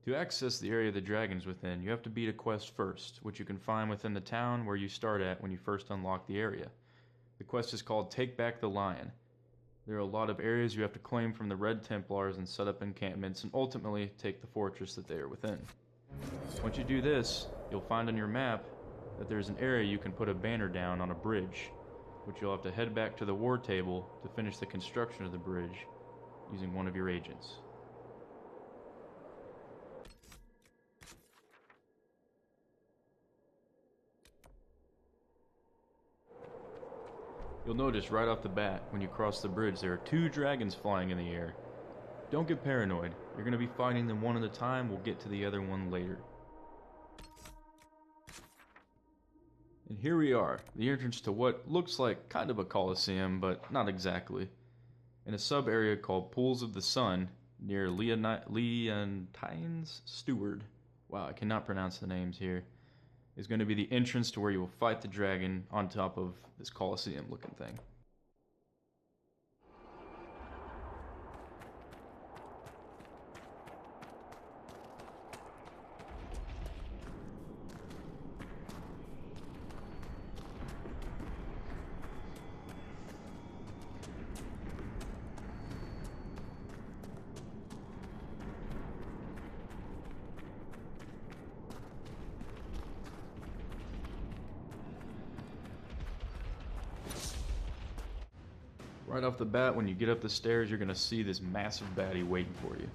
To access the area the dragon's within, you have to beat a quest first, which you can find within the town where you start at when you first unlock the area. The quest is called Take Back the Lion. There are a lot of areas you have to claim from the Red Templars and set up encampments and ultimately take the fortress that they are within. Once you do this, you'll find on your map that there's an area you can put a banner down on a bridge, which you'll have to head back to the war table to finish the construction of the bridge using one of your agents. You'll notice right off the bat, when you cross the bridge, there are 2 dragons flying in the air. Don't get paranoid. You're going to be fighting them one at a time. We'll get to the other one later. And here we are, the entrance to what looks like kind of a coliseum, but not exactly. In a sub-area called Pools of the Sun, near Leontine's Steward. Wow, I cannot pronounce the names here. Is going to be the entrance to where you will fight the dragon on top of this coliseum looking thing. Right off the bat, when you get up the stairs, you're going to see this massive baddie waiting for you.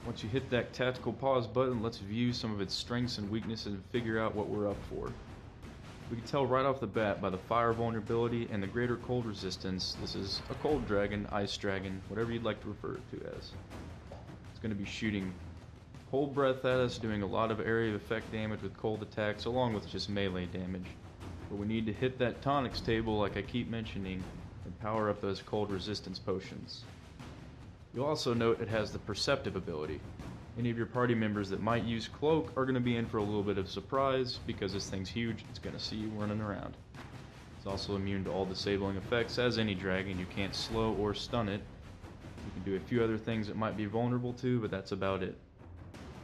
Once you hit that tactical pause button, let's view some of its strengths and weaknesses and figure out what we're up for. We can tell right off the bat by the fire vulnerability and the greater cold resistance, this is a cold dragon, ice dragon, whatever you'd like to refer to it as. It's going to be shooting cold breath at us, doing a lot of area effect damage with cold attacks, along with just melee damage. But we need to hit that tonics table like I keep mentioning, and power up those cold resistance potions. You'll also note it has the perceptive ability. Any of your party members that might use cloak are going to be in for a little bit of surprise because this thing's huge, it's going to see you running around. It's also immune to all disabling effects. As any dragon, you can't slow or stun it. You can do a few other things it might be vulnerable to, but that's about it.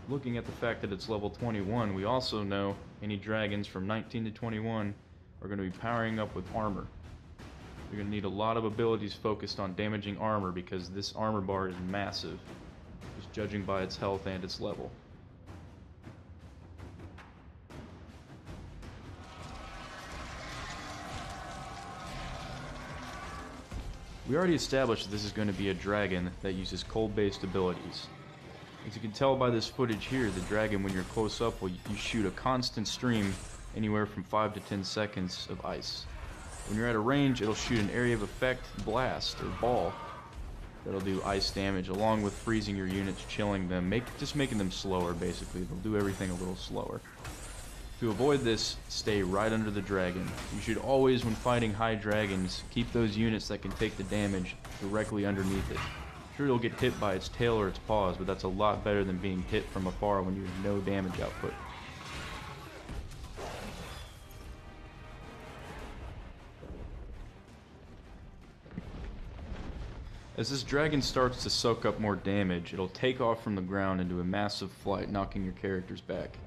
Looking at the fact that it's level 21, we also know any dragons from 19 to 21 are going to be powering up with armor. You're going to need a lot of abilities focused on damaging armor because this armor bar is massive, just judging by its health and its level. We already established that this is going to be a dragon that uses cold-based abilities. As you can tell by this footage here, the dragon, when you're close up, will you shoot a constant stream anywhere from 5 to 10 seconds of ice. When you're at a range, it'll shoot an area of effect blast or ball that'll do ice damage, along with freezing your units, chilling them, just making them slower basically. They'll do everything a little slower. To avoid this, stay right under the dragon. You should always, when fighting high dragons, keep those units that can take the damage directly underneath it. Sure, you'll get hit by its tail or its paws, but that's a lot better than being hit from afar when you have no damage output. As this dragon starts to soak up more damage, it'll take off from the ground into a massive flight, knocking your characters back.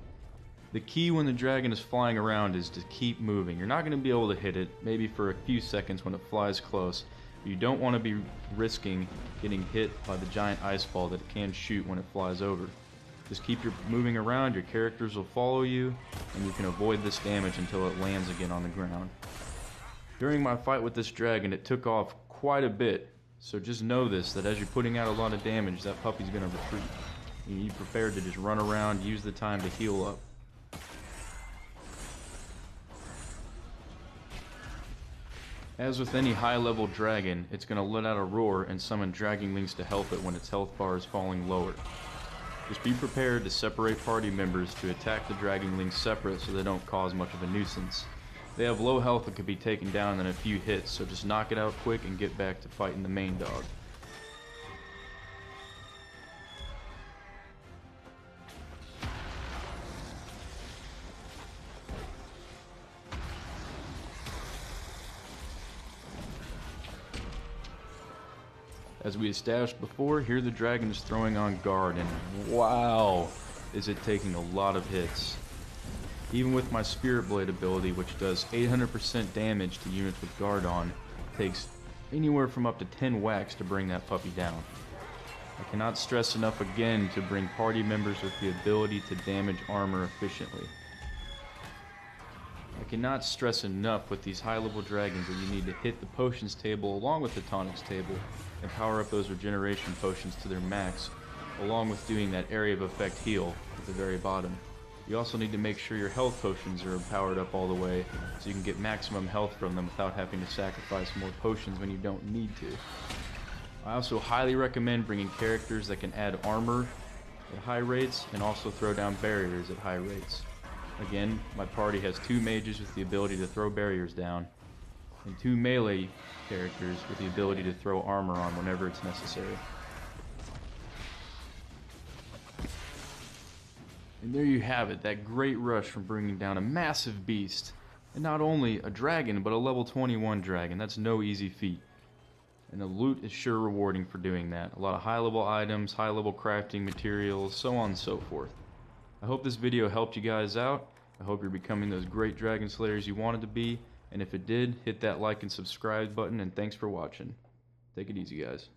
The key when the dragon is flying around is to keep moving. You're not going to be able to hit it, maybe for a few seconds when it flies close, but you don't want to be risking getting hit by the giant ice ball that it can shoot when it flies over. Just keep moving around, your characters will follow you, and you can avoid this damage until it lands again on the ground. During my fight with this dragon, it took off quite a bit. So just know this, that as you're putting out a lot of damage, that puppy's going to retreat. You need to be prepared to just run around, use the time to heal up. As with any high-level dragon, it's going to let out a roar and summon dragonlings to help it when its health bar is falling lower. Just be prepared to separate party members to attack the dragonlings separate so they don't cause much of a nuisance. They have low health and could be taken down in a few hits, so just knock it out quick and get back to fighting the main dog. As we established before, here the dragon is throwing on guard, and wow, is it taking a lot of hits. Even with my Spirit Blade ability, which does 800% damage to units with guard on, it takes anywhere from up to 10 whacks to bring that puppy down. I cannot stress enough again to bring party members with the ability to damage armor efficiently. I cannot stress enough with these high level dragons that you need to hit the potions table along with the tonics table and power up those regeneration potions to their max, along with doing that area of effect heal at the very bottom. You also need to make sure your health potions are powered up all the way so you can get maximum health from them without having to sacrifice more potions when you don't need to. I also highly recommend bringing characters that can add armor at high rates and also throw down barriers at high rates. Again, my party has 2 mages with the ability to throw barriers down, and 2 melee characters with the ability to throw armor on whenever it's necessary. And there you have it, that great rush from bringing down a massive beast. And not only a dragon, but a level 21 dragon. That's no easy feat. And the loot is sure rewarding for doing that. A lot of high level items, high level crafting materials, so on and so forth. I hope this video helped you guys out. I hope you're becoming those great dragon slayers you wanted to be. And if it did, hit that like and subscribe button, and thanks for watching. Take it easy, guys.